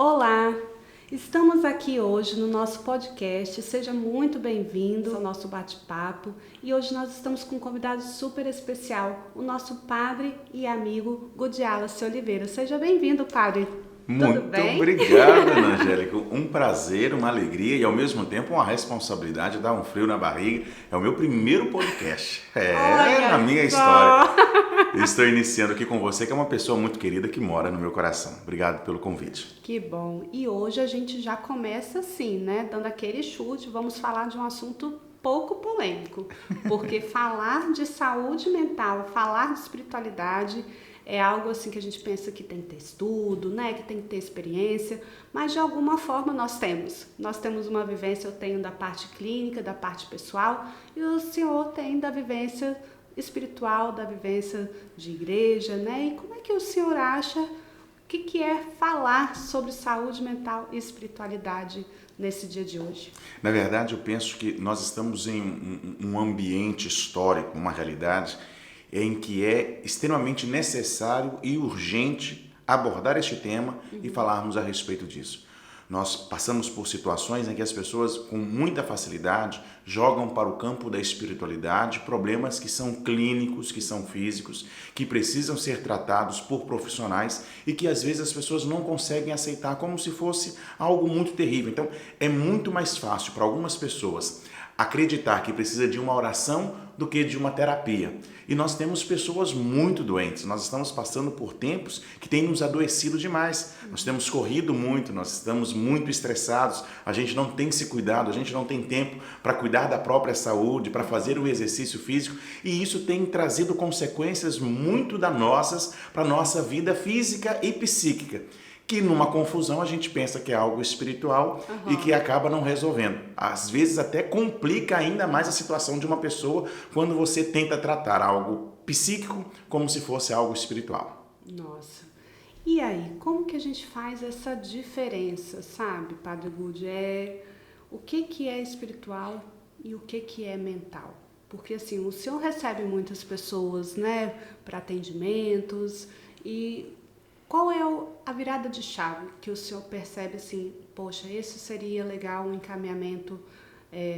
Olá! Estamos aqui hoje no nosso podcast, seja muito bem-vindo ao nosso bate-papo e hoje nós estamos com um convidado super especial, o nosso padre e amigo Gudialas Oliveira. Seja bem-vindo, padre! Muito Tudo bem? obrigado, Ana Angélica. Um prazer, uma alegria e ao mesmo tempo uma responsabilidade, dá um frio na barriga. É o meu primeiro podcast. Na minha história. Estou iniciando aqui com você, que é uma pessoa muito querida que mora no meu coração. Obrigado pelo convite. Que bom! E hoje a gente já começa assim, né? Dando aquele chute, vamos falar de um assunto pouco polêmico, porque falar de saúde mental, falar de espiritualidade é algo assim que a gente pensa que tem que ter estudo, né? Que tem que ter experiência, mas de alguma forma nós temos. Nós temos uma vivência, eu tenho da parte clínica, da parte pessoal, e o senhor tem da vivência espiritual, da vivência de igreja, né? E como é que o senhor acha, o que é falar sobre saúde mental e espiritualidade nesse dia de hoje? Na verdade, eu penso que nós estamos em um ambiente histórico, uma realidade em que é extremamente necessário e urgente abordar este tema e falarmos a respeito disso. Nós passamos por situações em que as pessoas, com muita facilidade, jogam para o campo da espiritualidade problemas que são clínicos, que são físicos, que precisam ser tratados por profissionais e que às vezes as pessoas não conseguem aceitar como se fosse algo muito terrível. Então, é muito mais fácil para algumas pessoas acreditar que precisa de uma oração do que de uma terapia. E nós temos pessoas muito doentes, nós estamos passando por tempos que têm nos adoecido demais, nós temos corrido muito, nós estamos muito estressados, a gente não tem se cuidado, a gente não tem tempo para cuidar da própria saúde, para fazer o exercício físico, e isso tem trazido consequências muito danosas para a nossa vida física e psíquica, que numa confusão a gente pensa que é algo espiritual e que acaba não resolvendo. Às vezes até complica ainda mais a situação de uma pessoa quando você tenta tratar algo psíquico como se fosse algo espiritual. Nossa. E aí, como que a gente faz essa diferença, sabe, Padre Gudi? O que é espiritual e o que é mental? Porque assim, o senhor recebe muitas pessoas, né, para atendimentos e qual é a virada de chave que o senhor percebe assim, poxa, esse seria legal um encaminhamento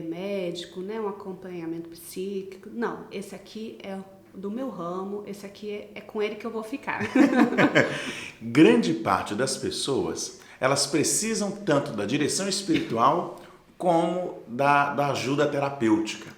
médico, né, um acompanhamento psíquico? Não, esse aqui é do meu ramo, esse aqui é com ele que eu vou ficar. Grande parte das pessoas, elas precisam tanto da direção espiritual como da ajuda terapêutica.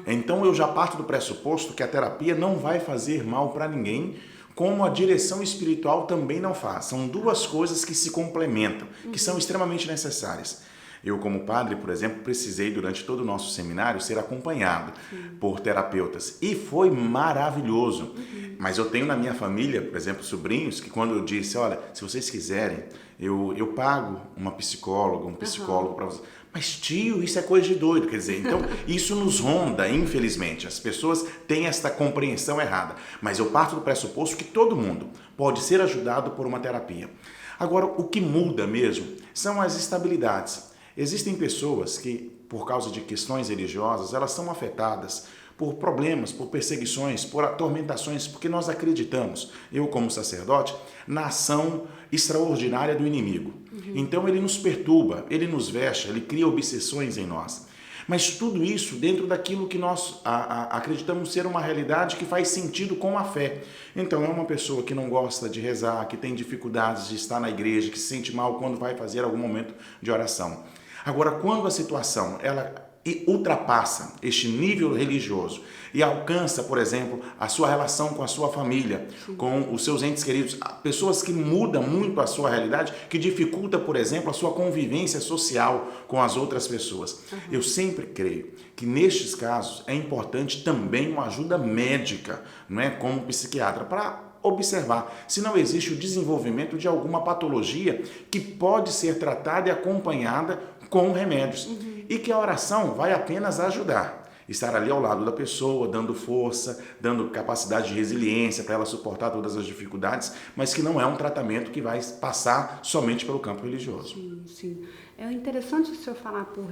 Então eu já parto do pressuposto que a terapia não vai fazer mal para ninguém, como a direção espiritual também não faz. São duas coisas que se complementam, que são extremamente necessárias. Eu, como padre, por exemplo, precisei, durante todo o nosso seminário, ser acompanhado por terapeutas. E foi maravilhoso. Mas eu tenho na minha família, por exemplo, sobrinhos, que quando eu disse, olha, se vocês quiserem, eu pago uma psicóloga, um psicólogo para vocês. Mas tio, isso é coisa de doido, quer dizer, então isso nos ronda, infelizmente. As pessoas têm esta compreensão errada. Mas eu parto do pressuposto que todo mundo pode ser ajudado por uma terapia. Agora, o que muda mesmo são as estabilidades. Existem pessoas que, por causa de questões religiosas, elas são afetadas por problemas, por perseguições, por atormentações, porque nós acreditamos, eu como sacerdote, na ação extraordinária do inimigo. Então ele nos perturba, ele nos veste, ele cria obsessões em nós. Mas tudo isso dentro daquilo que nós acreditamos ser uma realidade que faz sentido com a fé. Então é uma pessoa que não gosta de rezar, que tem dificuldades de estar na igreja, que se sente mal quando vai fazer algum momento de oração. Agora, quando a situação ela ultrapassa este nível religioso e alcança, por exemplo, a sua relação com a sua família, com os seus entes queridos, pessoas que mudam muito a sua realidade, que dificulta, por exemplo, a sua convivência social com as outras pessoas. Eu sempre creio que nestes casos é importante também uma ajuda médica, não é, como psiquiatra, para observar se não existe o desenvolvimento de alguma patologia que pode ser tratada e acompanhada com remédios. E que a oração vai apenas ajudar. Estar ali ao lado da pessoa, dando força, dando capacidade de resiliência para ela suportar todas as dificuldades, mas que não é um tratamento que vai passar somente pelo campo religioso. Sim, sim. É interessante o senhor falar por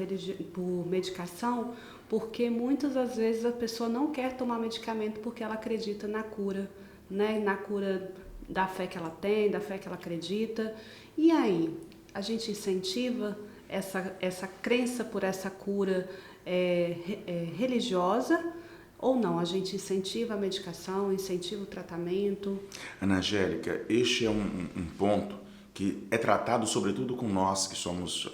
medicação, porque muitas das vezes a pessoa não quer tomar medicamento porque ela acredita na cura, né? Na cura da fé que ela tem, da fé que ela acredita. E aí, a gente incentiva essa crença por essa cura religiosa ou não? A gente incentiva a medicação, incentiva o tratamento? Ana Angélica, este é um ponto que é tratado sobretudo com nós que somos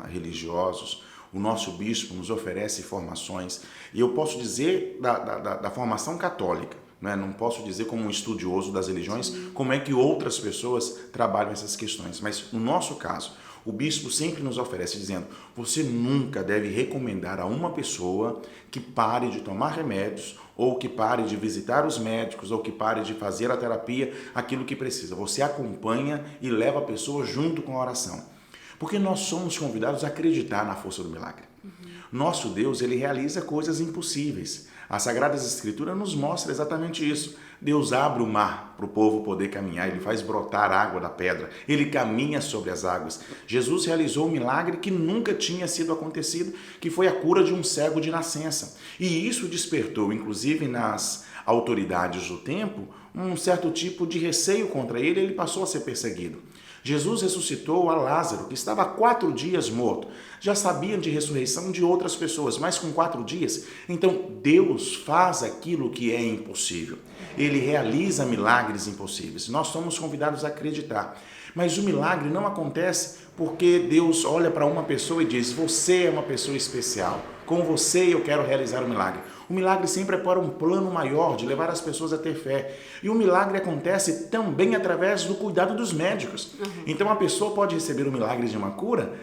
religiosos. O nosso bispo nos oferece formações, e eu posso dizer da formação católica, né? Não posso dizer como um estudioso das religiões, como é que outras pessoas trabalham essas questões, mas no nosso caso, o bispo sempre nos oferece dizendo: você nunca deve recomendar a uma pessoa que pare de tomar remédios, ou que pare de visitar os médicos, ou que pare de fazer a terapia, aquilo que precisa. Você acompanha e leva a pessoa junto com a oração. Porque nós somos convidados a acreditar na força do milagre. Nosso Deus, ele realiza coisas impossíveis. As Sagradas Escrituras nos mostram exatamente isso. Deus abre o mar para o povo poder caminhar, ele faz brotar água da pedra, ele caminha sobre as águas. Jesus realizou um milagre que nunca tinha sido acontecido, que foi a cura de um cego de nascença. E isso despertou, inclusive nas autoridades do tempo, um certo tipo de receio contra ele, ele passou a ser perseguido. Jesus ressuscitou a Lázaro, que estava há 4 dias morto. Já sabiam de ressurreição de outras pessoas, mas com 4 dias. Então, Deus faz aquilo que é impossível. Ele realiza milagres impossíveis. Nós somos convidados a acreditar. Mas o milagre não acontece porque Deus olha para uma pessoa e diz: você é uma pessoa especial. Com você eu quero realizar o milagre. O milagre sempre é para um plano maior, de levar as pessoas a ter fé. E o milagre acontece também através do cuidado dos médicos. Então a pessoa pode receber o milagre de uma cura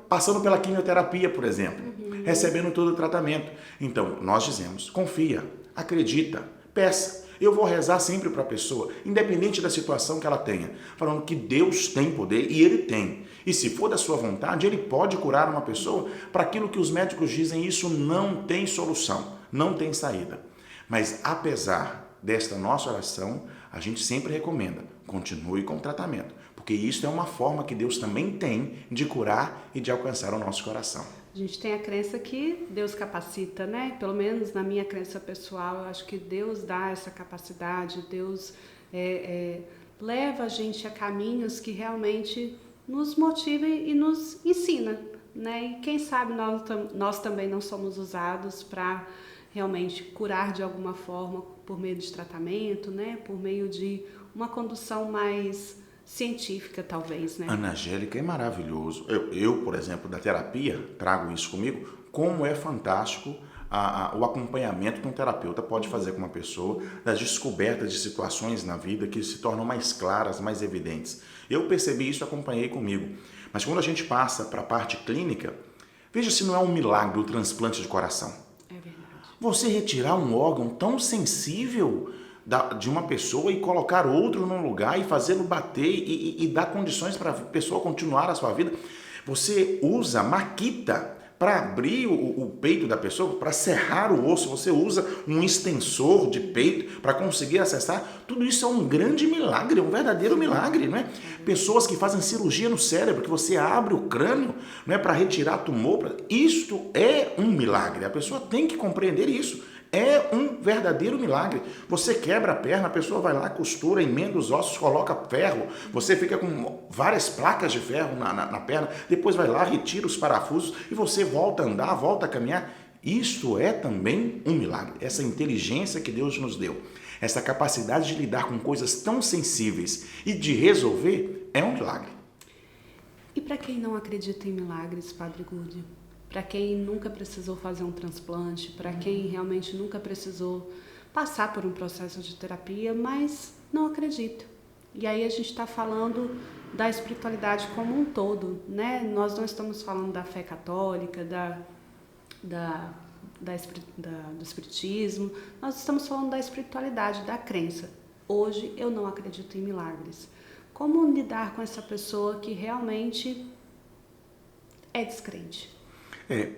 passando pela quimioterapia, por exemplo, recebendo todo o tratamento. Então nós dizemos: confia, acredita, peça. Eu vou rezar sempre para a pessoa, independente da situação que ela tenha, falando que Deus tem poder, e Ele tem. E se for da sua vontade, Ele pode curar uma pessoa para aquilo que os médicos dizem: isso não tem solução, não tem saída. Mas apesar desta nossa oração, a gente sempre recomenda: continue com o tratamento, porque isso é uma forma que Deus também tem de curar e de alcançar o nosso coração. A gente tem a crença que Deus capacita, né? Pelo menos na minha crença pessoal, eu acho que Deus dá essa capacidade, Deus leva a gente a caminhos que realmente nos motivem e nos ensina, né? E quem sabe nós também não somos usados para realmente curar de alguma forma por meio de tratamento, né? Por meio de uma condução mais científica, talvez, né? Ana Angélica, é maravilhoso. Eu, por exemplo, da terapia, trago isso comigo, como é fantástico o acompanhamento que um terapeuta pode fazer com uma pessoa, das descobertas de situações na vida que se tornam mais claras, mais evidentes. Eu percebi isso e acompanhei comigo. Mas quando a gente passa para a parte clínica, veja se não é um milagre o transplante de coração. É verdade. Você retirar um órgão tão sensível de uma pessoa e colocar outro num lugar e fazê-lo bater e dar condições para a pessoa continuar a sua vida. Você usa maquita para abrir o peito da pessoa, para serrar o osso. Você usa um extensor de peito para conseguir acessar. Tudo isso é um grande milagre, um verdadeiro milagre, não é? Pessoas que fazem cirurgia no cérebro, que você abre o crânio, não é, para retirar tumor. Isto é um milagre. A pessoa tem que compreender isso. É um verdadeiro milagre. Você quebra a perna, a pessoa vai lá, costura, emenda os ossos, coloca ferro. Você fica com várias placas de ferro na perna. Depois vai lá, retira os parafusos e você volta a andar, volta a caminhar. Isto é também um milagre. Essa inteligência que Deus nos deu, essa capacidade de lidar com coisas tão sensíveis e de resolver, é um milagre. E para quem não acredita em milagres, Padre Gúdio? Para quem nunca precisou fazer um transplante, para quem realmente nunca precisou passar por um processo de terapia, mas não acredita. E aí a gente está falando da espiritualidade como um todo, né? Nós não estamos falando da fé católica, do espiritismo, nós estamos falando da espiritualidade, da crença. Hoje eu não acredito em milagres. Como lidar com essa pessoa que realmente é descrente?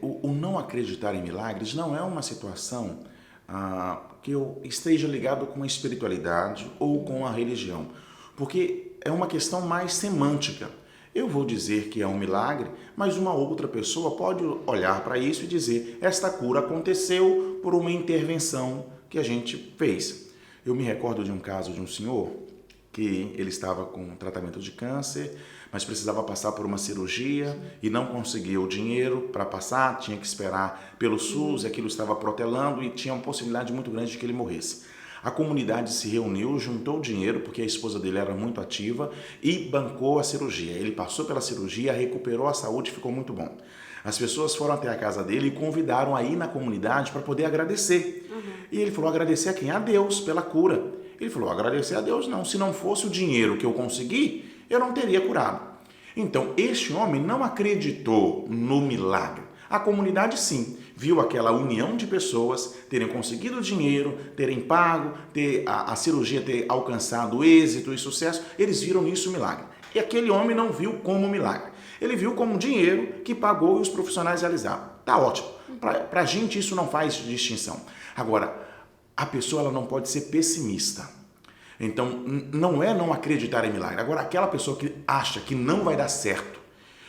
O não acreditar em milagres não é uma situação que eu esteja ligado com a espiritualidade ou com a religião, porque é uma questão mais semântica. Eu vou dizer que é um milagre, mas uma outra pessoa pode olhar para isso e dizer: esta cura aconteceu por uma intervenção que a gente fez. Eu me recordo de um caso de um senhor que ele estava com tratamento de câncer, mas precisava passar por uma cirurgia e não conseguia o dinheiro para passar, tinha que esperar pelo SUS, e aquilo estava protelando e tinha uma possibilidade muito grande de que ele morresse. A comunidade se reuniu, juntou dinheiro, porque a esposa dele era muito ativa, e bancou a cirurgia. Ele passou pela cirurgia, recuperou a saúde e ficou muito bom. As pessoas foram até a casa dele e convidaram a ir na comunidade para poder agradecer. E ele falou, agradecer a quem? A Deus pela cura. Ele falou, agradecer a Deus não, se não fosse o dinheiro que eu consegui, eu não teria curado. Então, este homem não acreditou no milagre. A comunidade sim, viu aquela união de pessoas terem conseguido dinheiro, terem pago, a cirurgia ter alcançado êxito e sucesso, eles viram nisso milagre. E aquele homem não viu como milagre. Ele viu como dinheiro que pagou e os profissionais realizaram. Tá ótimo. Para a gente isso não faz distinção. Agora, a pessoa ela não pode ser pessimista. Então, não é não acreditar em milagre. Agora, aquela pessoa que acha que não vai dar certo,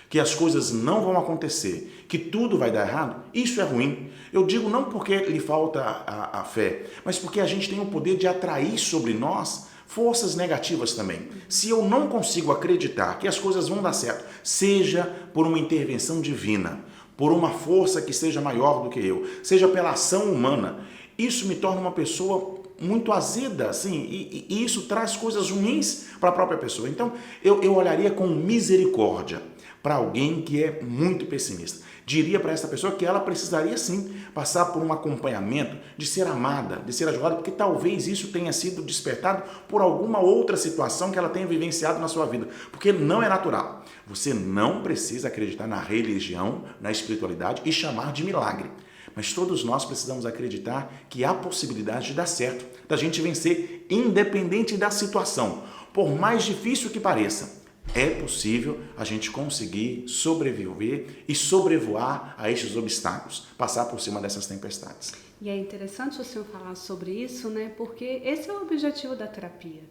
que as coisas não vão acontecer, que tudo vai dar errado, isso é ruim. Eu digo não porque lhe falta a fé, mas porque a gente tem o poder de atrair sobre nós forças negativas também. Se eu não consigo acreditar que as coisas vão dar certo, seja por uma intervenção divina, por uma força que seja maior do que eu, seja pela ação humana, isso me torna uma pessoa muito azeda, assim, e isso traz coisas ruins para a própria pessoa. Então, eu olharia com misericórdia para alguém que é muito pessimista. Diria para essa pessoa que ela precisaria sim passar por um acompanhamento, de ser amada, de ser ajudada, porque talvez isso tenha sido despertado por alguma outra situação que ela tenha vivenciado na sua vida, porque não é natural. Você não precisa acreditar na religião, na espiritualidade e chamar de milagre. Mas todos nós precisamos acreditar que há possibilidade de dar certo, da gente vencer independente da situação. Por mais difícil que pareça, é possível a gente conseguir sobreviver e sobrevoar a estes obstáculos, passar por cima dessas tempestades. E é interessante o senhor falar sobre isso, né? Porque esse é o objetivo da terapia.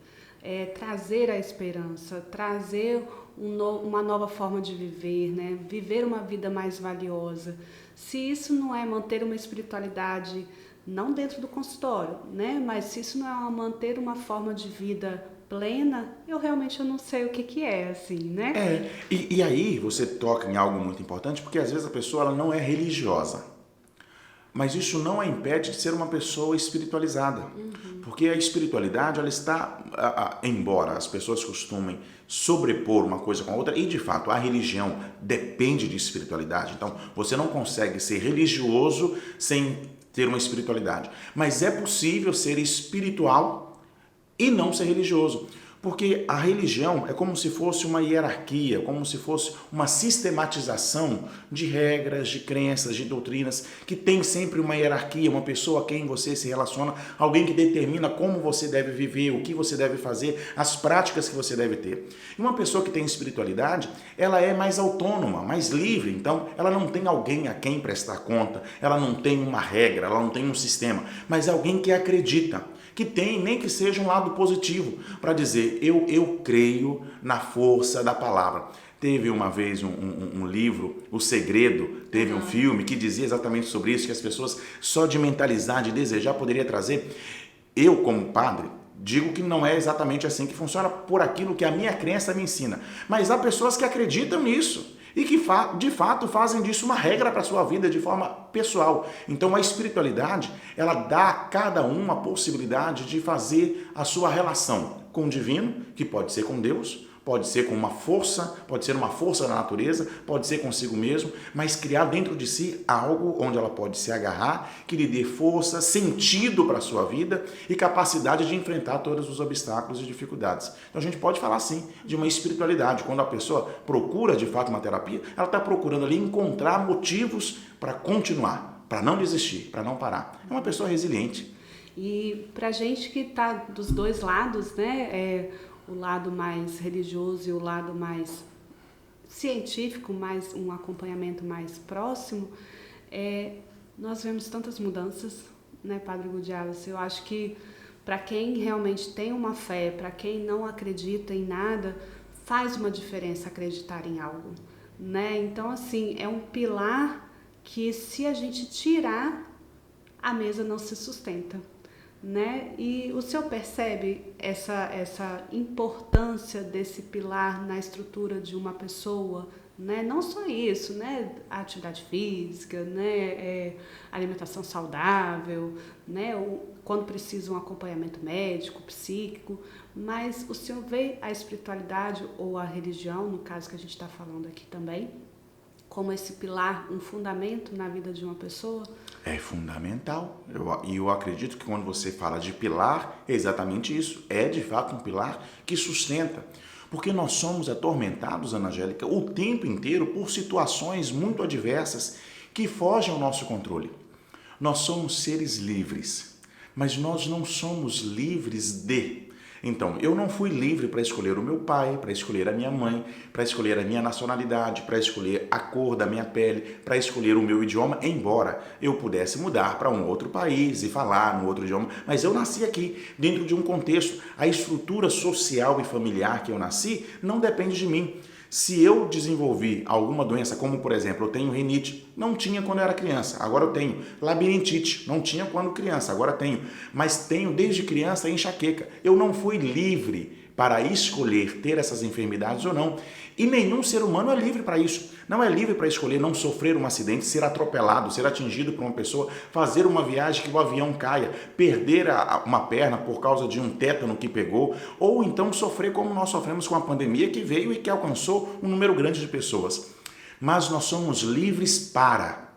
É trazer a esperança, trazer uma nova forma de viver, né? Viver uma vida mais valiosa. Se isso não é manter uma espiritualidade, não dentro do consultório, né? Mas se isso não é manter uma forma de vida plena, eu realmente não sei o que é, assim, né? E aí você toca em algo muito importante, porque às vezes a pessoa ela não é religiosa. Mas isso não a impede de ser uma pessoa espiritualizada. Porque a espiritualidade, ela está, embora as pessoas costumem sobrepor uma coisa com a outra, e de fato a religião depende de espiritualidade. Então você não consegue ser religioso sem ter uma espiritualidade. Mas é possível ser espiritual e não ser religioso. Porque a religião é como se fosse uma hierarquia, como se fosse uma sistematização de regras, de crenças, de doutrinas, que tem sempre uma hierarquia, uma pessoa a quem você se relaciona, alguém que determina como você deve viver, o que você deve fazer, as práticas que você deve ter. E uma pessoa que tem espiritualidade, ela é mais autônoma, mais livre, então ela não tem alguém a quem prestar conta, ela não tem uma regra, ela não tem um sistema, mas é alguém que acredita, que tem, nem que seja um lado positivo, para dizer, eu creio na força da palavra. Teve uma vez um livro, O Segredo, teve um filme que dizia exatamente sobre isso, que as pessoas só de mentalizar, de desejar, poderia trazer. Eu, como padre, digo que não é exatamente assim que funciona por aquilo que a minha crença me ensina. Mas há pessoas que acreditam nisso e que de fato fazem disso uma regra para a sua vida de forma pessoal. Então a espiritualidade, ela dá a cada um a possibilidade de fazer a sua relação com o divino, que pode ser com Deus, pode ser com uma força, pode ser uma força da natureza, pode ser consigo mesmo, mas criar dentro de si algo onde ela pode se agarrar, que lhe dê força, sentido para a sua vida e capacidade de enfrentar todos os obstáculos e dificuldades. Então a gente pode falar sim de uma espiritualidade. Quando a pessoa procura de fato uma terapia, ela está procurando ali encontrar motivos para continuar, para não desistir, para não parar. É uma pessoa resiliente. E para a gente que está dos dois lados, né? O lado mais religioso e o lado mais científico, mais um acompanhamento mais próximo, nós vemos tantas mudanças, né, Padre Gudialas? Eu acho que para quem realmente tem uma fé, para quem não acredita em nada, faz uma diferença acreditar em algo, né? Então, assim, é um pilar que se a gente tirar, a mesa não se sustenta. né? E o senhor percebe essa importância desse pilar na estrutura de uma pessoa, né? Não só isso, né? A atividade física, né? Alimentação saudável, né? Quando precisa um acompanhamento médico, psíquico, mas o senhor vê a espiritualidade ou a religião, no caso que a gente está falando aqui também, como esse pilar, um fundamento na vida de uma pessoa? É fundamental. E eu acredito que quando você fala de pilar, é exatamente isso. É de fato um pilar que sustenta. Porque nós somos atormentados, Ana Angélica, o tempo inteiro por situações muito adversas que fogem ao nosso controle. Nós somos seres livres, mas nós não somos livres de. Então, eu não fui livre para escolher o meu pai, para escolher a minha mãe, para escolher a minha nacionalidade, para escolher a cor da minha pele, para escolher o meu idioma, embora eu pudesse mudar para um outro país e falar no outro idioma, mas eu nasci aqui, dentro de um contexto. A estrutura social e familiar que eu nasci não depende de mim. Se eu desenvolvi alguma doença, como por exemplo, eu tenho rinite, não tinha quando eu era criança, agora eu tenho. Labirintite, não tinha quando criança, agora tenho. Mas tenho desde criança enxaqueca. Eu não fui livre para escolher ter essas enfermidades ou não. E nenhum ser humano é livre para isso. Não é livre para escolher não sofrer um acidente, ser atropelado, ser atingido por uma pessoa, fazer uma viagem que o avião caia, perder uma perna por causa de um tétano que pegou, ou então sofrer como nós sofremos com a pandemia que veio e que alcançou um número grande de pessoas. Mas nós somos livres para,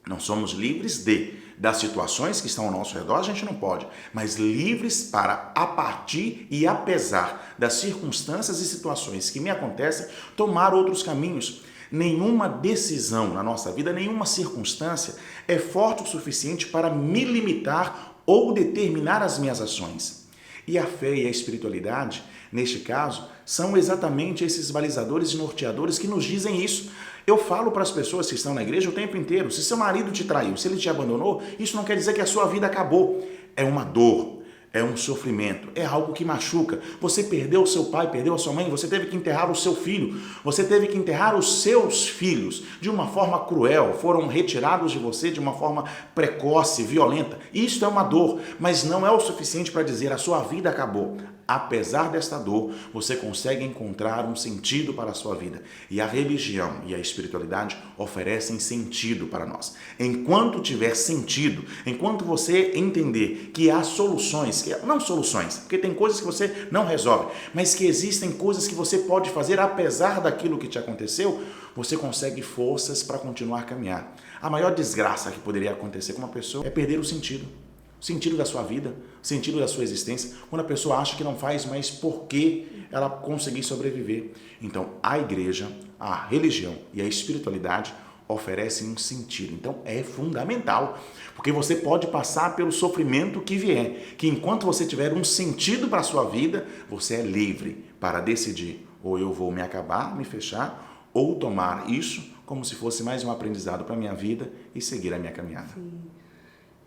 não somos livres de. Das situações que estão ao nosso redor, a gente não pode, mas livres para, a partir e apesar das circunstâncias e situações que me acontecem, tomar outros caminhos. Nenhuma decisão na nossa vida, nenhuma circunstância é forte o suficiente para me limitar ou determinar as minhas ações. E a fé e a espiritualidade, neste caso, são exatamente esses balizadores e norteadores que nos dizem isso. Eu falo para as pessoas que estão na igreja o tempo inteiro, se seu marido te traiu, se ele te abandonou, isso não quer dizer que a sua vida acabou. É uma dor, é um sofrimento, é algo que machuca. Você perdeu o seu pai, perdeu a sua mãe, você teve que enterrar o seu filho, você teve que enterrar os seus filhos de uma forma cruel, foram retirados de você de uma forma precoce, violenta. Isso é uma dor, mas não é o suficiente para dizer a sua vida acabou. Apesar desta dor, você consegue encontrar um sentido para a sua vida. E a religião e a espiritualidade oferecem sentido para nós. Enquanto tiver sentido, enquanto você entender que há soluções, não soluções, porque tem coisas que você não resolve, mas que existem coisas que você pode fazer apesar daquilo que te aconteceu, você consegue forças para continuar a caminhar. A maior desgraça que poderia acontecer com uma pessoa é perder o sentido da sua vida, sentido da sua existência, quando a pessoa acha que não faz mais por que ela conseguir sobreviver. Então, a igreja, a religião e a espiritualidade oferecem um sentido. Então, é fundamental, porque você pode passar pelo sofrimento que vier, que enquanto você tiver um sentido para a sua vida, você é livre para decidir, ou eu vou me acabar, me fechar, ou tomar isso como se fosse mais um aprendizado para a minha vida e seguir a minha caminhada. Sim.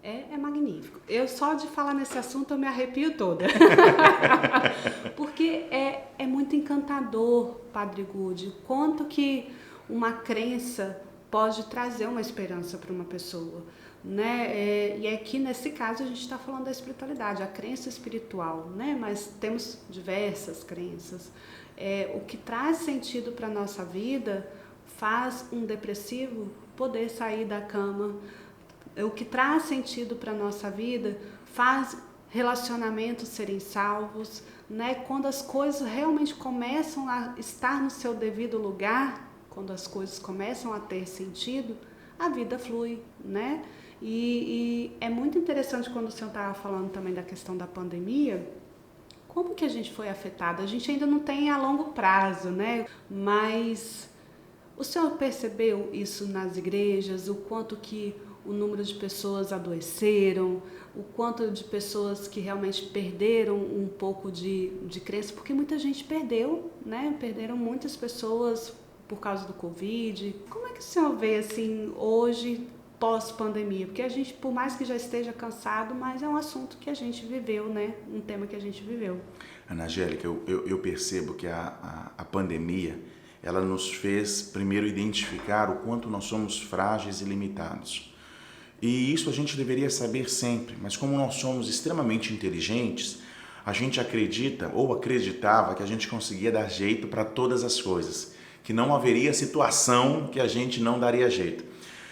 É magnífico. Eu só de falar nesse assunto eu me arrepio toda. Porque é muito encantador, Padre Good, quanto que uma crença pode trazer uma esperança para uma pessoa, né? E aqui nesse caso a gente está falando da espiritualidade, a crença espiritual, né? Mas temos diversas crenças. O que traz sentido para a nossa vida faz um depressivo poder sair da cama. O que traz sentido para a nossa vida faz relacionamentos serem salvos, né? Quando as coisas realmente começam a estar no seu devido lugar, quando as coisas começam a ter sentido, a vida flui, né? E é muito interessante quando o senhor estava falando também da questão da pandemia, como que a gente foi afetado? A gente ainda não tem a longo prazo, né? Mas o senhor percebeu isso nas igrejas, o quanto que o número de pessoas adoeceram, o quanto de pessoas que realmente perderam um pouco de crença, porque muita gente perdeu, né? Perderam muitas pessoas por causa do Covid. Como é que o senhor vê, assim, hoje, pós-pandemia? Porque a gente, por mais que já esteja cansado, mas é um assunto que a gente viveu, né? Um tema que a gente viveu. Ana Angélica, eu percebo que a pandemia, ela nos fez primeiro identificar o quanto nós somos frágeis e limitados. E isso a gente deveria saber sempre, mas como nós somos extremamente inteligentes, a gente acredita ou acreditava que a gente conseguia dar jeito para todas as coisas, que não haveria situação que a gente não daria jeito.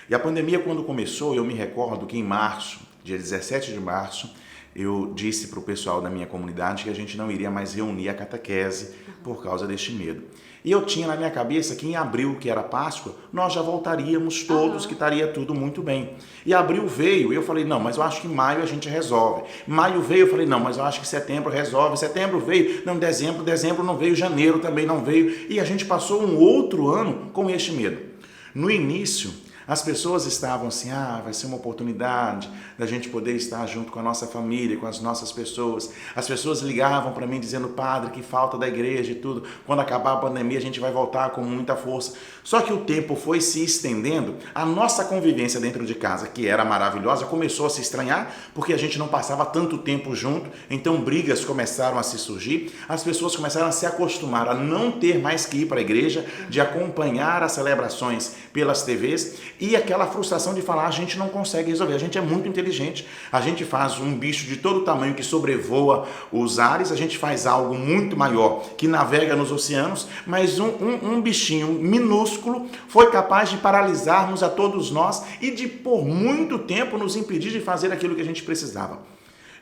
E a pandemia, quando começou, eu me recordo que em março, dia 17 de março, eu disse para o pessoal da minha comunidade que a gente não iria mais reunir a catequese por causa deste medo. E eu tinha na minha cabeça que em abril, que era Páscoa, nós já voltaríamos todos, que estaria tudo muito bem. E abril veio, e eu falei, não, mas eu acho que maio a gente resolve. Maio veio, eu falei, não, mas eu acho que setembro resolve. Setembro veio, não, dezembro não veio, janeiro também não veio. E a gente passou um outro ano com este medo. No início, as pessoas estavam assim, vai ser uma oportunidade da gente poder estar junto com a nossa família, com as nossas pessoas. As pessoas ligavam para mim dizendo, padre, que falta da igreja e tudo. Quando acabar a pandemia a gente vai voltar com muita força. Só que o tempo foi se estendendo, a nossa convivência dentro de casa, que era maravilhosa, começou a se estranhar, porque a gente não passava tanto tempo junto, então brigas começaram a se surgir, as pessoas começaram a se acostumar a não ter mais que ir para a igreja, de acompanhar as celebrações pelas TVs, e aquela frustração de falar, a gente não consegue resolver, a gente é muito inteligente, a gente faz um bicho de todo tamanho que sobrevoa os ares, a gente faz algo muito maior que navega nos oceanos, mas um bichinho minúsculo foi capaz de paralisarmos a todos nós e de por muito tempo nos impedir de fazer aquilo que a gente precisava.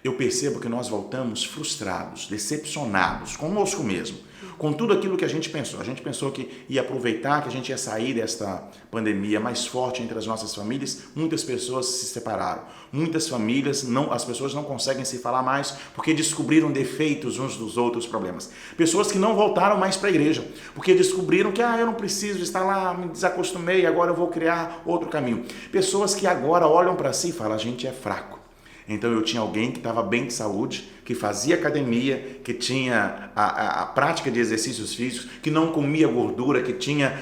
Eu percebo que nós voltamos frustrados, decepcionados, conosco mesmo, com tudo aquilo que a gente pensou. A gente pensou que ia aproveitar, que a gente ia sair desta pandemia mais forte entre as nossas famílias. Muitas pessoas se separaram. Muitas famílias, as pessoas não conseguem se falar mais porque descobriram defeitos uns dos outros problemas. Pessoas que não voltaram mais para a igreja porque descobriram que eu não preciso estar lá, me desacostumei, agora eu vou criar outro caminho. Pessoas que agora olham para si e falam, a gente é fraco. Então eu tinha alguém que estava bem de saúde, que fazia academia, que tinha a prática de exercícios físicos, que não comia gordura, que tinha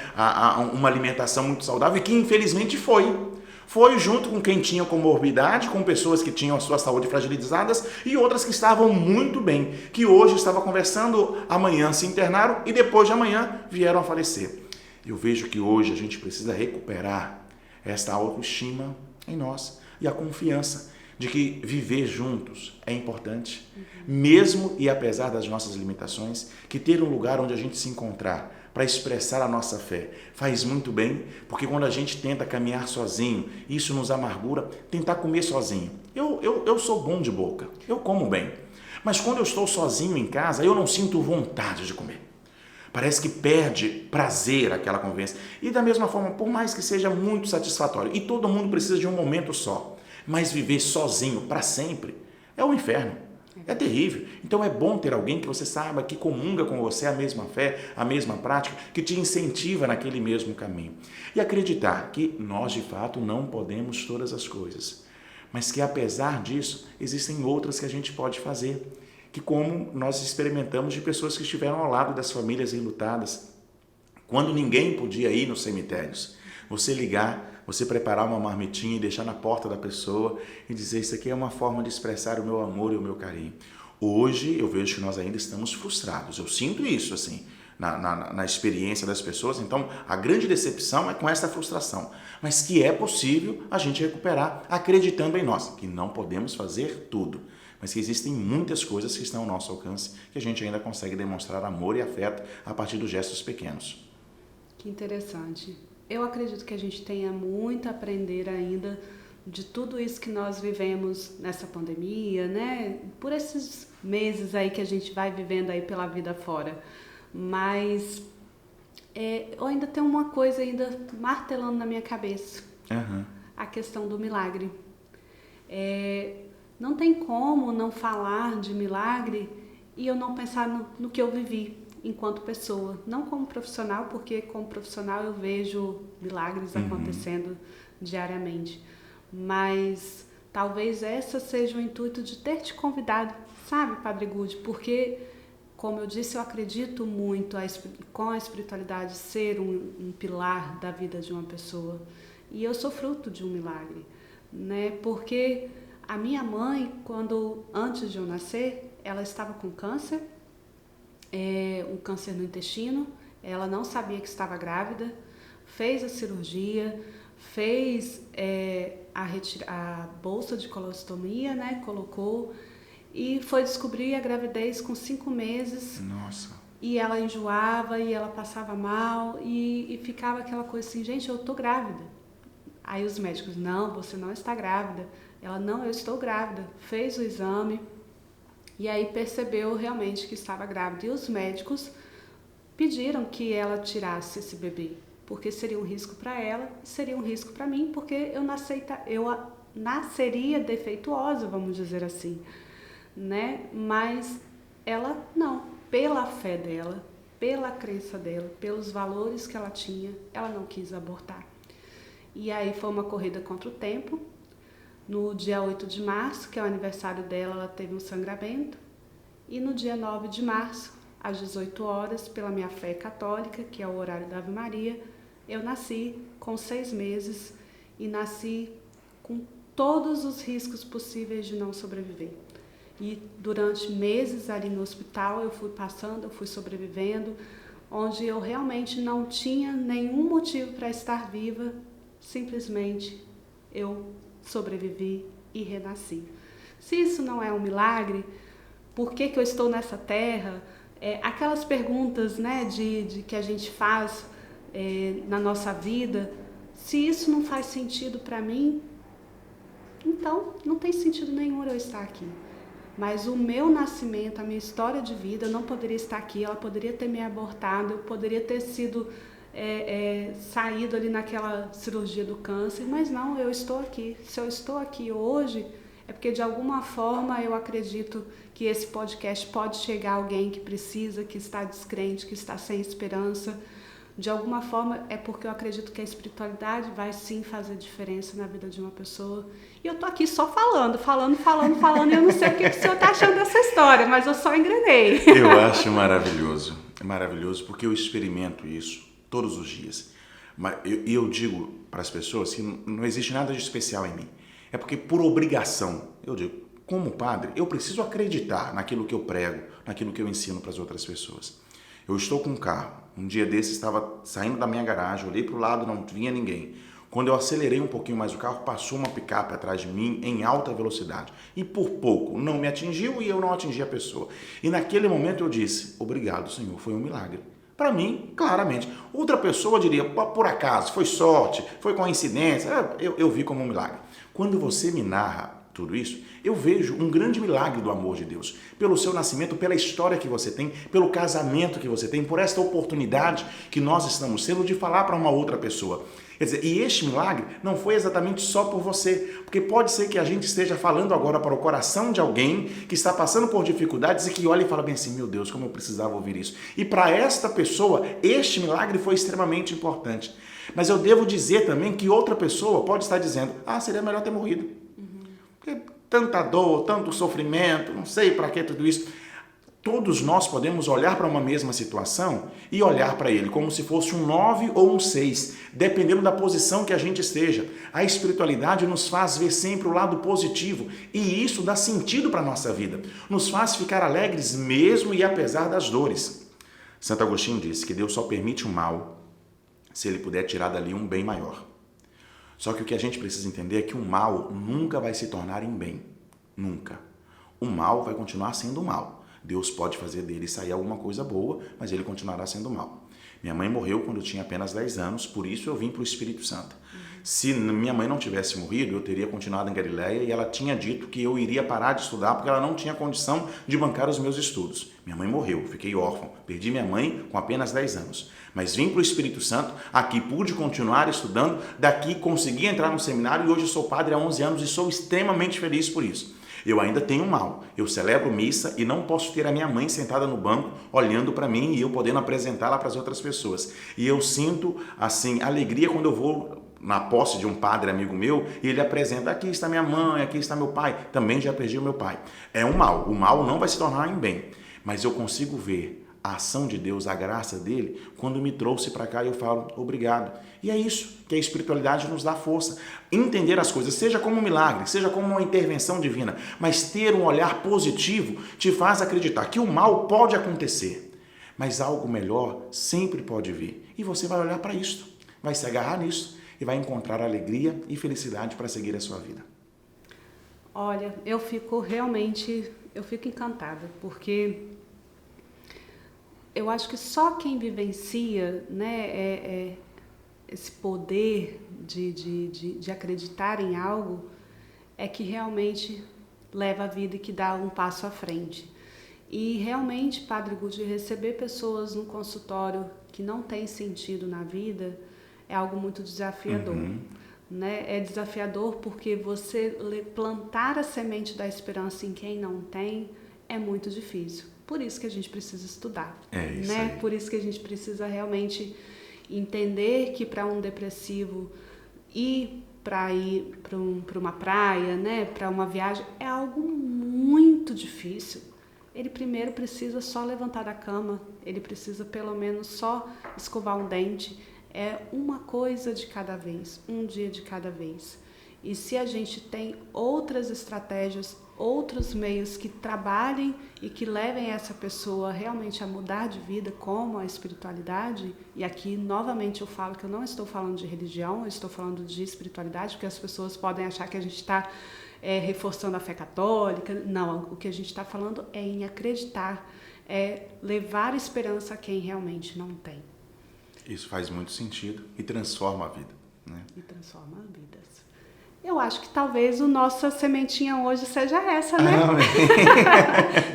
uma alimentação muito saudável e que infelizmente foi junto com quem tinha comorbidade, com pessoas que tinham a sua saúde fragilizadas e outras que estavam muito bem, que hoje estava conversando, amanhã se internaram e depois de amanhã vieram a falecer. Eu vejo que hoje a gente precisa recuperar esta autoestima em nós e a confiança de que viver juntos é importante, mesmo e apesar das nossas limitações, que ter um lugar onde a gente se encontrar para expressar a nossa fé faz muito bem, porque quando a gente tenta caminhar sozinho, isso nos amargura, tentar comer sozinho. Eu sou bom de boca, eu como bem, mas quando eu estou sozinho em casa, eu não sinto vontade de comer. Parece que perde prazer aquela convivência. E da mesma forma, por mais que seja muito satisfatório, e todo mundo precisa de um momento só, mas viver sozinho para sempre é um inferno, é terrível. Então é bom ter alguém que você saiba que comunga com você a mesma fé, a mesma prática, que te incentiva naquele mesmo caminho. E acreditar que nós de fato não podemos todas as coisas, mas que apesar disso existem outras que a gente pode fazer, que como nós experimentamos de pessoas que estiveram ao lado das famílias enlutadas, quando ninguém podia ir nos cemitérios, você ligar, você preparar uma marmitinha e deixar na porta da pessoa e dizer, isso aqui é uma forma de expressar o meu amor e o meu carinho. Hoje eu vejo que nós ainda estamos frustrados, eu sinto isso assim, na experiência das pessoas, então a grande decepção é com essa frustração, mas que é possível a gente recuperar acreditando em nós, que não podemos fazer tudo, mas que existem muitas coisas que estão ao nosso alcance, que a gente ainda consegue demonstrar amor e afeto a partir dos gestos pequenos. Que interessante. Eu acredito que a gente tenha muito a aprender ainda de tudo isso que nós vivemos nessa pandemia, né? Por esses meses aí que a gente vai vivendo aí pela vida fora. Mas eu ainda tenho uma coisa ainda martelando na minha cabeça. A questão do milagre. Não tem como não falar de milagre e eu não pensar no que eu vivi enquanto pessoa, não como profissional, porque como profissional eu vejo milagres acontecendo diariamente, mas talvez essa seja o intuito de ter te convidado, sabe, Padre Good, porque, como eu disse, eu acredito muito com a espiritualidade ser um pilar da vida de uma pessoa, e eu sou fruto de um milagre, né, porque a minha mãe, antes de eu nascer, ela estava com câncer, um câncer no intestino, ela não sabia que estava grávida, fez a cirurgia, fez a bolsa de colostomia, né? Colocou e foi descobrir a gravidez com 5 meses. Nossa. E ela enjoava e ela passava mal e ficava aquela coisa assim, gente, eu tô grávida. Aí os médicos, não, você não está grávida. Ela, não, eu estou grávida. Fez o exame e aí percebeu realmente que estava grávida. E os médicos pediram que ela tirasse esse bebê, porque seria um risco para ela e seria um risco para mim, porque eu nasceria defeituosa, vamos dizer assim, né? Mas ela não, pela fé dela, pela crença dela, pelos valores que ela tinha, ela não quis abortar. E aí foi uma corrida contra o tempo. No dia 8 de março, que é o aniversário dela, ela teve um sangramento. E no dia 9 de março, às 18 horas, pela minha fé católica, que é o horário da Ave Maria, eu nasci com 6 meses e nasci com todos os riscos possíveis de não sobreviver. E durante meses ali no hospital eu fui passando, eu fui sobrevivendo, onde eu realmente não tinha nenhum motivo para estar viva, simplesmente eu sobrevivi e renasci. Se isso não é um milagre, por que eu estou nessa terra? Aquelas perguntas, né, de que a gente faz na nossa vida, se isso não faz sentido para mim, então não tem sentido nenhum eu estar aqui. Mas o meu nascimento, a minha história de vida, eu não poderia estar aqui, ela poderia ter me abortado, eu poderia ter sido saído ali naquela cirurgia do câncer, mas não, eu estou aqui. Se eu estou aqui hoje, é porque de alguma forma eu acredito que esse podcast pode chegar a alguém que precisa, que está descrente, que está sem esperança. De alguma forma é porque eu acredito que a espiritualidade vai sim fazer diferença na vida de uma pessoa. E eu tô aqui só falando, e eu não sei o que o senhor está achando dessa história, mas eu só engrenei. Eu acho maravilhoso, é maravilhoso porque eu experimento isso todos os dias. E eu digo para as pessoas que não existe nada de especial em mim. É porque por obrigação, eu digo, como padre, eu preciso acreditar naquilo que eu prego, naquilo que eu ensino para as outras pessoas. Eu estou com um carro, um dia desses estava saindo da minha garagem, olhei para o lado, não vinha ninguém. Quando eu acelerei um pouquinho mais o carro, passou uma picape atrás de mim em alta velocidade. E por pouco não me atingiu e eu não atingi a pessoa. E naquele momento eu disse, obrigado, Senhor, foi um milagre. Para mim, claramente. Outra pessoa diria, por acaso, foi sorte, foi coincidência. Eu vi como um milagre. Quando você me narra tudo isso, eu vejo um grande milagre do amor de Deus. Pelo seu nascimento, pela história que você tem, pelo casamento que você tem, por esta oportunidade que nós estamos tendo de falar para uma outra pessoa. Quer dizer, e este milagre não foi exatamente só por você, porque pode ser que a gente esteja falando agora para o coração de alguém que está passando por dificuldades e que olha e fala bem assim, meu Deus, como eu precisava ouvir isso. E para esta pessoa, este milagre foi extremamente importante. Mas eu devo dizer também que outra pessoa pode estar dizendo, seria melhor ter morrido. Porque tanta dor, tanto sofrimento, não sei para que tudo isso. Todos nós podemos olhar para uma mesma situação e olhar para ele como se fosse um 9 ou um 6, dependendo da posição que a gente esteja. A espiritualidade nos faz ver sempre o lado positivo e isso dá sentido para a nossa vida. Nos faz ficar alegres mesmo e apesar das dores. Santo Agostinho disse que Deus só permite o mal se ele puder tirar dali um bem maior. Só que o que a gente precisa entender é que o mal nunca vai se tornar em bem. Nunca. O mal vai continuar sendo mal. Deus pode fazer dele sair alguma coisa boa, mas ele continuará sendo mal. Minha mãe morreu quando eu tinha apenas 10 anos, por isso eu vim para o Espírito Santo. Se minha mãe não tivesse morrido, eu teria continuado em Galileia e ela tinha dito que eu iria parar de estudar porque ela não tinha condição de bancar os meus estudos. Minha mãe morreu, fiquei órfão, perdi minha mãe com apenas 10 anos. Mas vim para o Espírito Santo, aqui pude continuar estudando, daqui consegui entrar no seminário e hoje sou padre há 11 anos e sou extremamente feliz por isso. Eu ainda tenho mal, eu celebro missa e não posso ter a minha mãe sentada no banco olhando para mim e eu podendo apresentá-la para as outras pessoas. E eu sinto, assim, alegria quando eu vou na posse de um padre amigo meu e ele apresenta, aqui está minha mãe, aqui está meu pai, também já perdi o meu pai. É um mal, o mal não vai se tornar em bem, mas eu consigo ver a ação de Deus, a graça dele, quando me trouxe para cá e eu falo, obrigado. E é isso que a espiritualidade nos dá força. Entender as coisas, seja como um milagre, seja como uma intervenção divina, mas ter um olhar positivo te faz acreditar que o mal pode acontecer, mas algo melhor sempre pode vir. E você vai olhar para isso, vai se agarrar nisso e vai encontrar alegria e felicidade para seguir a sua vida. Olha, eu fico encantada, porque eu acho que só quem vivencia, né, esse poder de acreditar em algo é que realmente leva a vida e que dá um passo à frente. E realmente, Padre Gudi, receber pessoas no consultório que não tem sentido na vida é algo muito desafiador. Né? É desafiador porque você plantar a semente da esperança em quem não tem é muito difícil. Por isso que a gente precisa estudar. É isso né? aí. Por isso que a gente precisa realmente entender que para um depressivo ir para uma praia, né, para uma viagem, é algo muito difícil. Ele primeiro precisa só levantar da cama, ele precisa pelo menos só escovar um dente. É uma coisa de cada vez, um dia de cada vez. E se a gente tem outras estratégias, outros meios que trabalhem e que levem essa pessoa realmente a mudar de vida, como a espiritualidade, e aqui novamente eu falo que eu não estou falando de religião, eu estou falando de espiritualidade, porque as pessoas podem achar que a gente está reforçando a fé católica. Não, o que a gente está falando é em acreditar, é levar esperança a quem realmente não tem. Isso faz muito sentido e transforma a vida. Né? E transforma vidas. Eu acho que talvez a nossa sementinha hoje seja essa, né?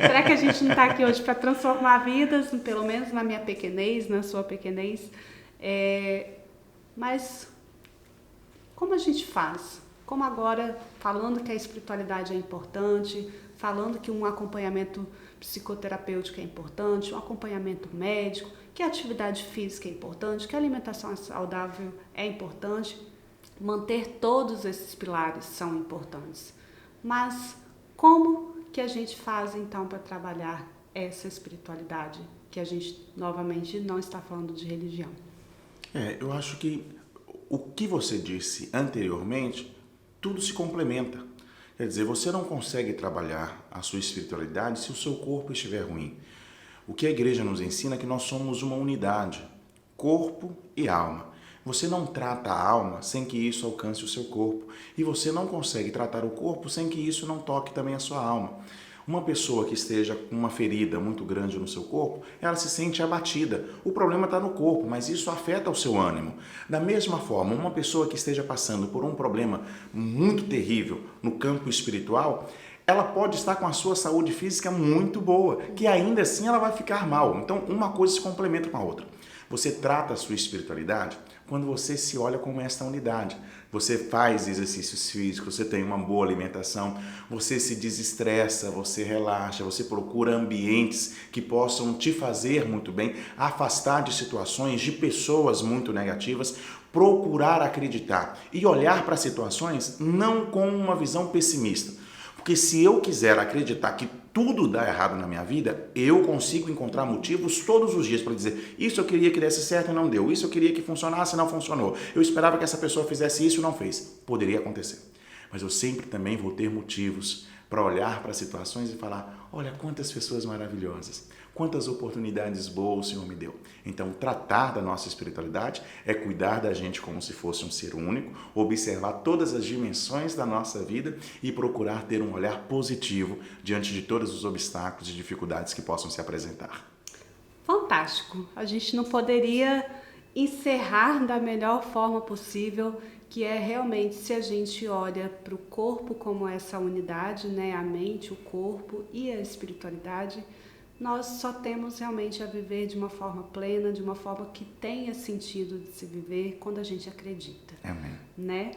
Será que a gente não está aqui hoje para transformar vidas, pelo menos na minha pequenez, na sua pequenez? Mas como a gente faz? Como agora, falando que a espiritualidade é importante, falando que um acompanhamento psicoterapêutico é importante, um acompanhamento médico, que a atividade física é importante, que a alimentação saudável é importante, manter todos esses pilares são importantes. Mas como que a gente faz então para trabalhar essa espiritualidade, que a gente novamente não está falando de religião? Eu acho que o que você disse anteriormente, tudo se complementa. Quer dizer, você não consegue trabalhar a sua espiritualidade se o seu corpo estiver ruim. O que a igreja nos ensina é que nós somos uma unidade, corpo e alma. Você não trata a alma sem que isso alcance o seu corpo. E você não consegue tratar o corpo sem que isso não toque também a sua alma. Uma pessoa que esteja com uma ferida muito grande no seu corpo, ela se sente abatida. O problema está no corpo, mas isso afeta o seu ânimo. Da mesma forma, uma pessoa que esteja passando por um problema muito terrível no campo espiritual, ela pode estar com a sua saúde física muito boa, que ainda assim ela vai ficar mal. Então, uma coisa se complementa com a outra. Você trata a sua espiritualidade quando você se olha como esta unidade. Você faz exercícios físicos, você tem uma boa alimentação, você se desestressa, você relaxa, você procura ambientes que possam te fazer muito bem, afastar de situações, de pessoas muito negativas, procurar acreditar e olhar para situações não com uma visão pessimista. Porque se eu quiser acreditar que tudo dá errado na minha vida, eu consigo encontrar motivos todos os dias para dizer isso eu queria que desse certo e não deu, isso eu queria que funcionasse e não funcionou, eu esperava que essa pessoa fizesse isso e não fez. Poderia acontecer. Mas eu sempre também vou ter motivos para olhar para situações e falar, olha quantas pessoas maravilhosas, quantas oportunidades boas o Senhor me deu. Então, tratar da nossa espiritualidade é cuidar da gente como se fosse um ser único, observar todas as dimensões da nossa vida e procurar ter um olhar positivo diante de todos os obstáculos e dificuldades que possam se apresentar. Fantástico! A gente não poderia encerrar da melhor forma possível, que é realmente se a gente olha para o corpo como essa unidade, né? A mente, o corpo e a espiritualidade, nós só temos realmente a viver de uma forma plena, de uma forma que tenha sentido de se viver quando a gente acredita. Amém. Né?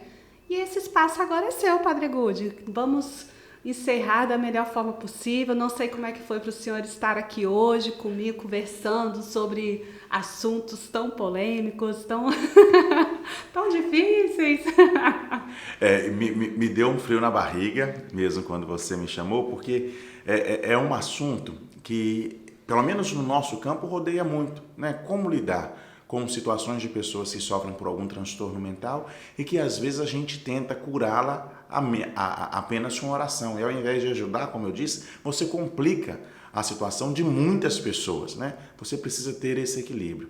E esse espaço agora é seu, Padre Gudi. Vamos encerrar da melhor forma possível. Não sei como é que foi para o senhor estar aqui hoje comigo, conversando sobre assuntos tão polêmicos, tão difíceis. Me deu um frio na barriga, mesmo quando você me chamou, porque é um assunto que, pelo menos no nosso campo, rodeia muito, né? Como lidar com situações de pessoas que sofrem por algum transtorno mental e que às vezes a gente tenta curá-la apenas com oração. E ao invés de ajudar, como eu disse, você complica a situação de muitas pessoas, né? Você precisa ter esse equilíbrio.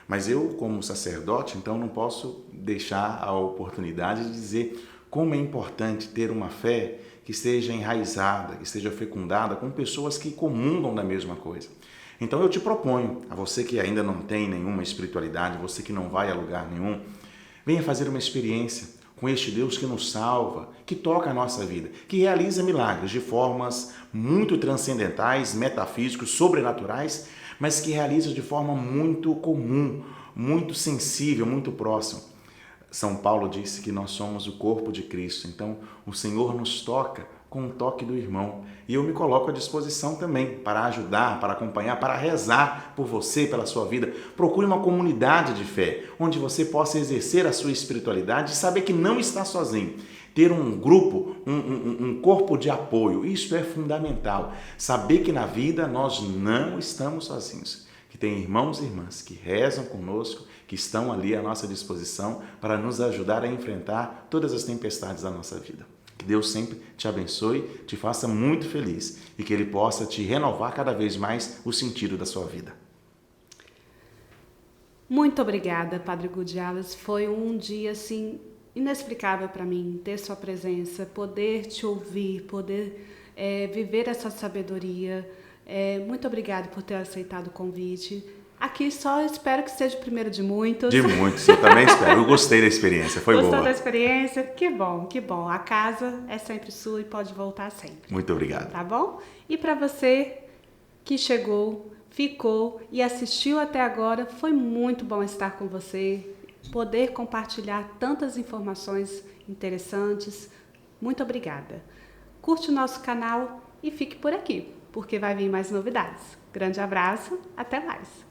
Mas eu, como sacerdote, então não posso deixar a oportunidade de dizer como é importante ter uma fé que seja enraizada, que seja fecundada com pessoas que comungam da mesma coisa. Então eu te proponho, a você que ainda não tem nenhuma espiritualidade, você que não vai a lugar nenhum, venha fazer uma experiência com este Deus que nos salva, que toca a nossa vida, que realiza milagres de formas muito transcendentais, metafísicos, sobrenaturais, mas que realiza de forma muito comum, muito sensível, muito próxima. São Paulo disse que nós somos o corpo de Cristo, então o Senhor nos toca com o toque do irmão. E eu me coloco à disposição também para ajudar, para acompanhar, para rezar por você, pela sua vida. Procure uma comunidade de fé, onde você possa exercer a sua espiritualidade e saber que não está sozinho. Ter um grupo, um corpo de apoio, isso é fundamental. Saber que na vida nós não estamos sozinhos. Que tem irmãos e irmãs que rezam conosco, que estão ali à nossa disposição para nos ajudar a enfrentar todas as tempestades da nossa vida. Que Deus sempre te abençoe, te faça muito feliz e que Ele possa te renovar cada vez mais o sentido da sua vida. Muito obrigada, Padre Gudialas. Foi um dia assim inexplicável para mim ter sua presença, poder te ouvir, poder viver essa sabedoria. Muito obrigada por ter aceitado o convite. Aqui só espero que seja o primeiro de muitos. De muitos, eu também espero. Eu gostei da experiência, foi boa. Gostou da experiência? Que bom, que bom. A casa é sempre sua e pode voltar sempre. Muito obrigado. Tá bom? E para você que chegou, ficou e assistiu até agora, foi muito bom estar com você, poder compartilhar tantas informações interessantes. Muito obrigada. Curte o nosso canal e fique por aqui, porque vai vir mais novidades. Grande abraço, até mais.